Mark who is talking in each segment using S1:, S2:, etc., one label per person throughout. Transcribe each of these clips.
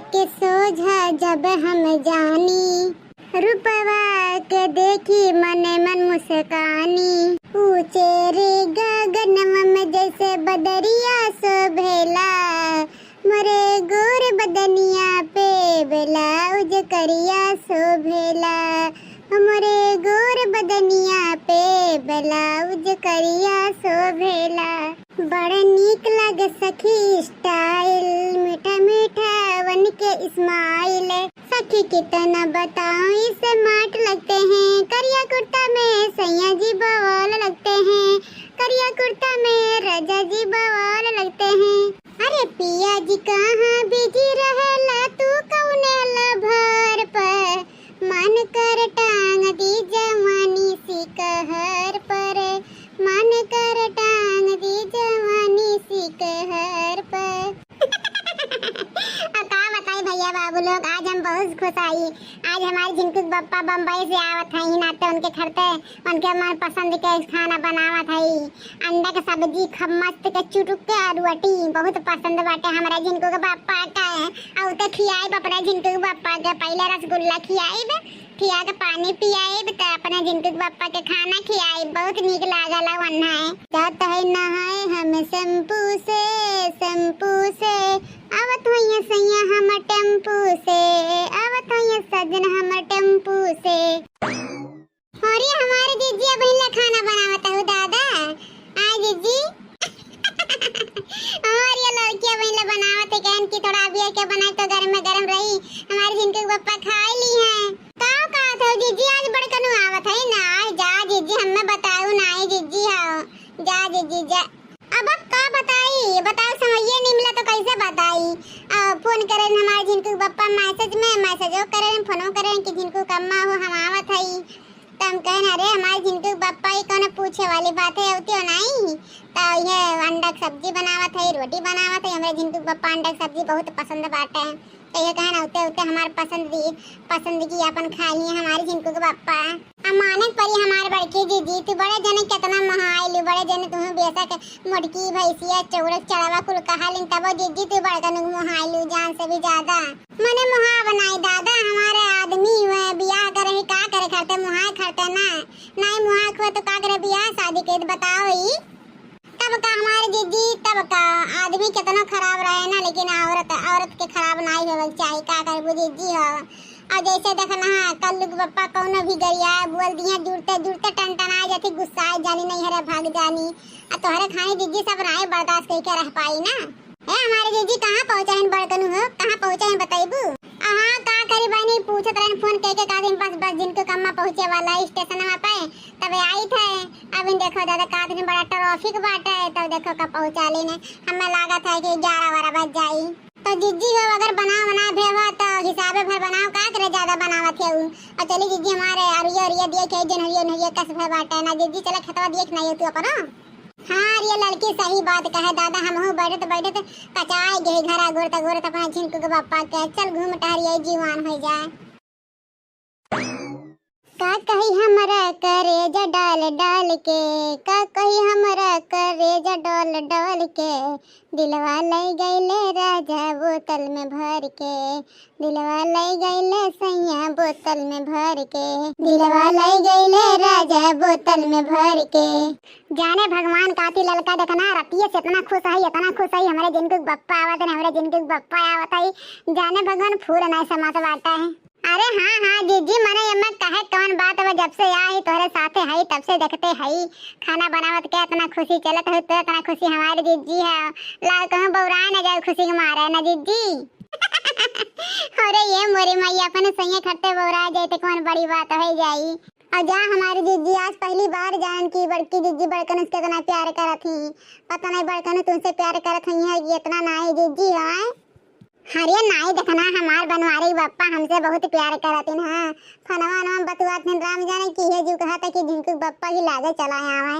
S1: के सोझा जब हम जानी, रूपवा के देखी मने मन मुस्कानी। ऊंचे रे गगनवा में जैसे बदरिया शोभेला, मोरे गोर बदनिया पे ब्लाउज करिया शोभेला, मोरे गोर बदनिया पे ब्लाउज करिया शोभेला। बड़ा नीक लगे सखी स्टाइल, मीठा मीठा वन के स्माइल। सखी कितना बताऊं इसे माट लगते हैं, करिया कुर्ता में सैया जी बवाल लगते हैं, करिया कुर्ता में राजा जी बवाल लगते हैं। अरे पिया जी कहाँ बिजी रहेला, तू कौने लभर पर, मन कर टांग दी जवानी सी कहर पर, मन कर टांग दी जवानी सी कहर पर। का बताई भैया बाबू लोग, आज हम बहुत खुश आई। आज हमारे झिंकू बप्पा बम्बई से आवत है, नाते उनके खरते उनके मन पसंद के खाना बनावत है। अंडा के सब्जी खमस्त के चुटुक के रोटी बहुत पसंद बाटे हमारा झिंकू के बप्पा का। और तो खियाई अपने झिंकू के बप्पा के पहले रसगुल्ला खियाई, खिया के पानी पियाई, तो अपने झिंकू के बप्पा के खाना खियाई, बहुत नीक लागल वन्ना है। जात है नहाए हम शैम्पू से, शैम्पू से आवत होइए सैया हम टेम्पू से, आवत होइए सजन हम टेम्पू से। अरे हमारे जीजी अब इला खाना बनावत है दादा, आ जीजी। और ये लड़की अब इला बनावत है, कहन की थोड़ा अभी के बनाए तो गरम में गरम रही, हमारे जिनके पप्पा खा ली हैं। का था जीजी आज बड़कनु आवत है ना, जा जीजी हमें बताओ ना, जीजी हां जा जीजी जा। अब का बताई, बताओ समझिए नहीं मिला तो कैसे बताई। फोन करें हमारे जिनको पप्पा मैसेजो करें, फोनो करें कि जिनको कम्मा हो हम आवत है, तो हम कहन अरे हमारे जिनको पप्पा ही कौन पूछे वाली बात है होती हो नहीं। तो ये अंडा की सब्जी बनावत है, रोटी बनावत है, हमारे जिनको पप्पा अंडा की सब्जी बहुत पसंद बाटे, तो ये कहना होते होते हमारे पसंद की अपन खा लिए हमारे जिनको के पप्पा। माने परी हमारे बड़की जीजी, तू बड़े जने कितना महाइलू, बड़े जने तुम्हें बेशक मोटकी भैंसिया चौरक चढ़ावा कुल कहा लेकिन तब जीजी तू बड़का महाइलू जान से भी ज्यादा। मने मुहा बनाई दादा, हमारे आदमी हुए बियाह करे का करे खाते मुहा खाते ना, नहीं मुहा खुआ तो का करे बियाह शादी के बताओ ही। तब का हमारे जीजी तब का आदमी कितना खराब रहे ना, लेकिन औरत के खराब नहीं होना चाहिए, का करे जीजी हो। और जैसे देखना है कल्लू के पप्पा कौनो भी गरिया बोल दिया, जुड़ते जुड़ते टनटना जाती, गुस्सा जानी नहीं हरे भाग जानी। और तोहरे खाने जीजी सब राय बर्दाश्त करके रह पाई ना। है हमारे जीजी कहाँ पहुँचा है बड़कनु हो, कहाँ पहुँचा है बताइबू। हाँ का करी बहनी पूछत रहे फोन करके का दिन बस जिनको कम्मा पहुँचे वाला स्टेशन में पे तब आई थे। अब देखो दादा का दिन बड़ा ट्रैफिक बाटे है, तब देखो कब पहुँचा लेने, हमें लगा था कि 11-12 बज जाई। तो जीजी हो अगर बना भेवा तो हिसाबे भर बनाओ, का करे ज्यादा बनावत है और चली जीजी हमारे अरिया दिए के जन हरियो कस भर बाटे ना जीजी, चला खतवा देख नहीं तू अपन। हाँ ये लड़की सही बात कहे दादा, हम हो बैठे कचाई गए घरा गोरत अपना झिंकू के पप्पा के, चल घूम टहरिए जीवान हो जाए। का कही हमरा करेजा डाल डाल के, का कही हमरा करेजा डाल के, दिलवा लई गईले राजा बोतल में भर के, दिलवा लई गईले सैया बोतल में भर के, दिलवा लई गईले राजा बोतल में भर के। जाने भगवान काती ललका देखना रतिये से इतना खुश है हमारे जिनको बप्पा आवत है, हमारे जिनको बप्पा आवत है, जाने भगवान फूल नहीं समात बाटा है। अरे हाँ जीजी मने यम्मा कहे कौन बात है, जब से आई तोरे साथे है तब से देखते है खाना बनावत के इतना खुशी चलत है, तो इतना खुशी हमारे जीजी है, लाल कहूँ बौराए न जाए खुशी के मारे ना जीजी। अरे ये मोरी मैया अपन सैया खट्टे बौराए जाए तो कौन बड़ी बात है जाई। और जा हमारी जीजी आज पहली बार जान की बड़की जीजी बड़कन उसके इतना प्यार करत ही, पता नहीं बड़कन तुमसे प्यार करत है इतना ना जीजी है। हरिया नाई देखना हमार बनवारी बप्पा हमसे बहुत प्यार करतिन। हां फनवा नाम बतुआत ने राम जाने की है जो कहा था कि जिनको बप्पा ही लागे चला आवे।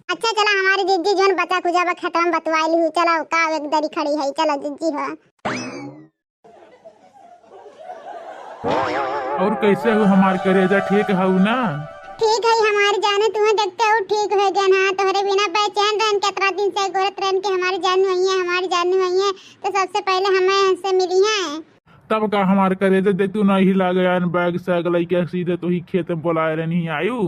S1: अच्छा चला हमारी जीजी जोन बचा खुजा बा खत्म बतवाइली हूं, चलो का एक दरी खड़ी है, चलो जीजी हो।
S2: और कैसे हो हमार करेजा, ठीक है ना?
S1: ठीक है हमारी जाने तुम्हें देखते हो ठीक है जाना, तोहरे बिना बेचैन रहन के इतना दिन से गोरत रहन के हमारी जान नहीं है, तो सबसे पहले हमें से मिली है।
S2: तब का हमार करेजा देख तू नहीं हिला गया बैग से अगले के सीधे तो ही खेत में बोलाए रहे नहीं आयु।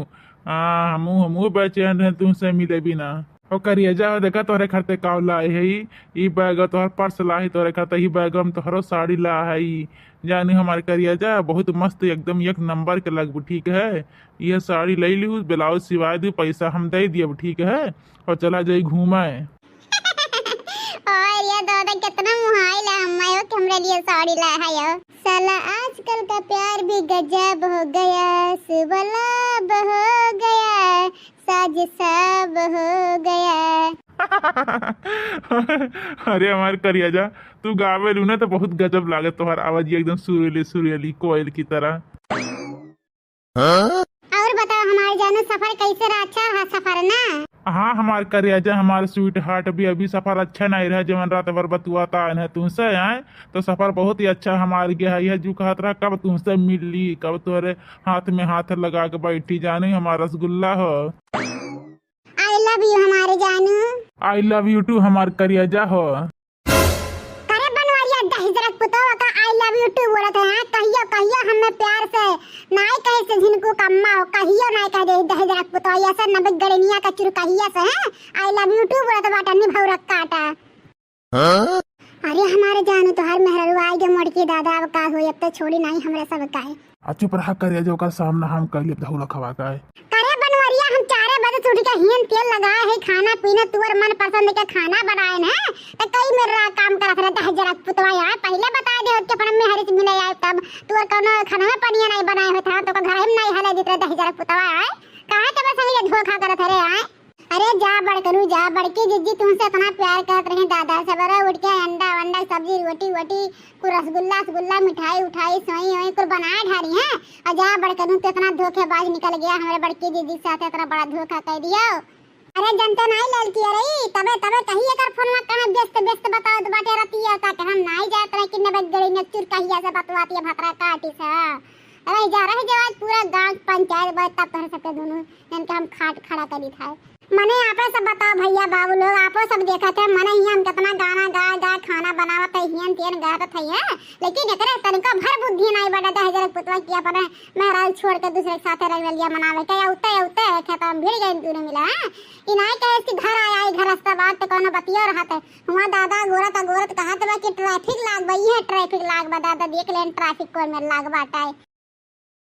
S2: हमू बेचैन रहे तुमसे मिले बिना। और करिएजा हो देखा तोहरे खरते काव लाए है ई बैग तोहर पर्स ला है तोहरे खरते ही बैग में तोहरो साड़ी ला है जानी हमारे करिएजा बहुत मस्त एकदम एक नंबर के लगबू ठीक है। ये साड़ी ले लू ब्लाउज सिवा दू पैसा हम दे दिए ठीक है और चला जाई घूमे।
S1: और ये दादा कितना मुहाइल है हमारे कि हमरे लिए साड़ी लाया है। साला आजकल का प्यार भी गजब हो गया, सुबलाब हो गया, साज सब हो गया।
S2: अरे हमारे करिएजा तू गावे लू ना तो बहुत गजब लागे तोहर आवाज एकदम सुरीली सुरीली कोयल की तरह।
S1: और बताओ हमारे जानू सफर कैसे रहा? अच्छा है सफर ना?
S2: हाँ हमारे करिएजा हमारे स्वीट हार्ट भी अभी सफर अच्छा नहीं रहा जवन रात भर बतुआता है तुमसे आए तो सफर बहुत ही अच्छा हमारे गया है जो कहत रहा कब तुमसे मिल ली कब तुम्हारे हाथ में हाथ लगा के बैठी जानी हमारा रसगुल्ला हो।
S1: आई लव यू हमारे जानू।
S2: आई लव यू टू हमारे करिएजा हो।
S1: करे बनवारिया दहिजरक पुतवा का आई लव यू टू बोलत है। कहियो कहियो हमें प्यार से नाई कहे से जिनको कम्मा हो कहियो नाई कह दे दहिजरक पुतवा ऐसा नबे गड़निया का चुर कहिया से है आई लव यू टू बोलत बाटा नि भौरक काटा। अरे हमारे जानू तो हर मेहररू आई के मोड़ की दादा अब का हो अब तो छोड़ी नहीं हमरे सब का है।
S2: चुप रहा करिएजा का सामना हम कर लिए धौला खवा का है।
S1: करे बनवरिया हम 4 बजे उठ के हियन तेल लगाए है खाना पीना तुअर मन पसंद के खाना बनाए ना तो कई मेरा काम करत रहता है जरा पुतवा यार पहले बता दे के पर में हरित मिले आए तब तुअर कोनो खाना में पनिया नहीं बनाए हो था तो घर में नहीं हले दित रहता है जरा पुतवा आए कहां के बस ये धोखा करत रे आए। अरे जा बढ़ करू जा बढ़ के जिज्जी तुमसे इतना प्यार करत रहे दादा सबरा उठ के अंडा वंडा सब्जी रोटी वोटी को रसगुल्ला रसगुल्ला मिठाई उठाई सोई ओई को बनाए ढारी है और जा बढ़ करू तो इतना धोखेबाज निकल गया हमारे बड़की दीदी के साथ इतना बड़ा धोखा कर दिया। अरे जनता नहीं ललकी रही तबे तबे कहीं एकर फोन में कहां व्यस्त व्यस्त बताओ तो बाटे रतिया का हम नहीं जात रहे किन्ने बज गई ने चुर कहिया से बतवाती भतरा काटी सा रह जा आज पूरा गांव पंचायत बात तब कर सकते दोनों इनके हम खाट खड़ा करी था। मने आप सब बताओ भैया बाबू लोग आप सब देखा थे मने ही हम कितना गाना गा खाना बनावत है हियन तेन गात है लेकिन एकरे तनिका भर बुद्धि नहीं बड़ा 10,000 पुतवा किया पर मेहराल छोड़ के दूसरे के साथ रंगलिया मनावे के उते खेत में भीड़ गए तूने मिला इनाय कहे कि घर आया घर रास्ता बात तो कोनो बतियो रहत है हुआ दादा गोरत कहत बा कि ट्रैफिक लाग बई है ट्रैफिक लाग बा दादा देख लेन ट्रैफिक कोन में लाग बाटा है